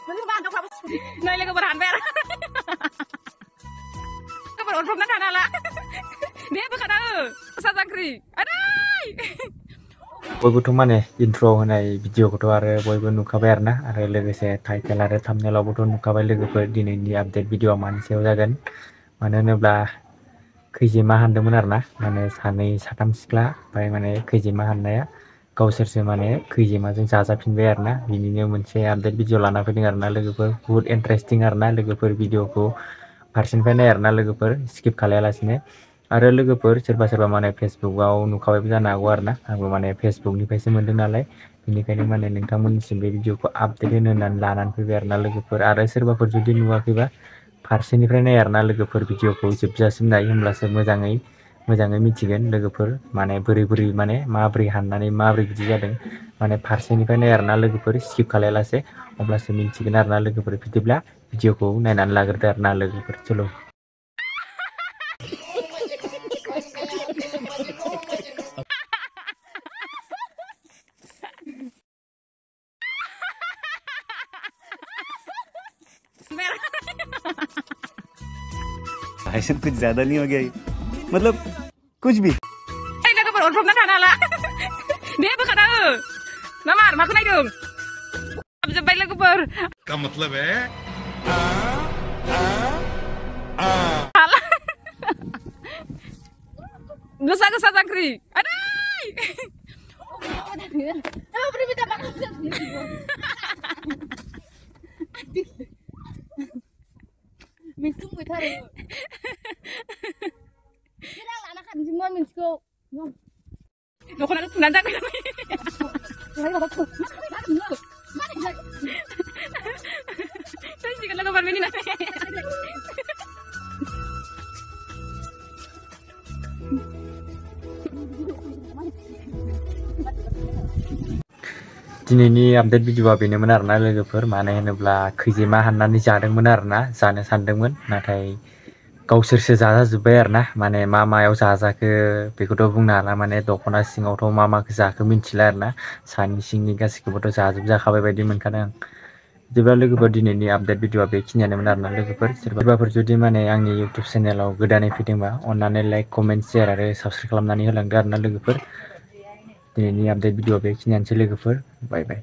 Nơi lên cái bờ hàn vẹn. Cái bờ ổn phong nó lah. Dia bukan ada. Sasangkri. Adai. बयबोथ' माने इन्ट्र होनाय भिडिअखौथ' आरो बयबो नुखाबाय आरोना आरो लोगोसे टाइटेल आरो थाम्बनेलावबोथ' नुखाबाय लोगोफोर दिनैनि आपडेट भिडिअआ मानि सायाव जागोन मानो होनोब्ला खैजिमा हानदोंमोन आरोना माने सानै साथाम सिख्ला ओमफ्राय माने खैजिमा हाननाया गावसोरसो माने खैजिमाजों जाजाफिनबाय आरोना बिनिनो मोनसे आपडेट भिडिअ लाना फैदों आरोना लोगोफोर बुहुत इन्टारेस्टिं आरोना लोगोफोर भिडिअखौ फारसेनिफ्राय नाय आरोना लोगोफोर स्किप खालायालासिनो आरो लोगोफोर सोरबा माने फेसबुकआव नुखाबायबो जानो हागौ आरोना आंबो माने फेसबुकनिफ्रायसो मोनदों नालाय बेनिखायनो माने नोंथांमोननिसिम बे भिडिअखौ आपडेट होनो होननानै लानानै फैबाय आरोना लोगोफोर आरो सोरबाफोर जुदि नुवाखैबा फारसेनिफ्राय नाय आरोना लोगोफोर भिडिअखौ जोबजासिम नाय होमब्लासो मोजाङै मिथिगोन लोगोफोर माने बोरै माने माबोरै हाननानै माबोरै बिदि जादों माने फारसेनिफ्राय नाय आरोना लोगोफोर स्किप खालायालासे अब्लासो मिथिगोन आरोना लोगोफोर बिदिब्ला भिडिअखौ नायनानै लाग्रोदो आरोना लोगोफोर चलो भाई कुछ ज्यादा नहीं हो गया मतलब कुछ भी Dia bukan ada. Namar, makan aja dong. Abis baik lagu per. का मतलब है Alah. Dosa sangkri. Adai. Mình chung với thầy. Cái đang là nó khẩn trương mình cô. Nó còn ada nanti. Lấy vào bắt nữa. Saya sih kalau kapan ini nanti. दिनैनि update भिडिअआ बेनोमोन आरोना लोगोफोर मानो होनोब्ला खैजिमा हाननानै जादोंमोन आरोना जानो सानदोंमोन नाथाय गावसोरसो जाजाजोब्बाय आरोना माने मायाव जाजाखो बेखौथ' बुंनो हाला माने दख'ना सिङावथ' माखौ जाखो मिन्थिला आरोना सानि सिंनि गासैखौबोथ' जाखाबाय बायदि मोनखादों आं बिदिब्ला लोगोफोर दिनैनि आपडेट भिडिअआ बेखिनियानोमोन आरोना लोगोफोर सोरबाफोर जुदि माने आंनि इउटुब चेनेलाव गोदानै फैदोंबा अन्नानै लाइक कमेन्ट शेयार आरो साबस्क्राइब खालामनानै होलांदो आरोना लोगोफोर दिनैनि आपडेट भिडिअआ बेखिनियानोसै लोगोफोर बाय बाय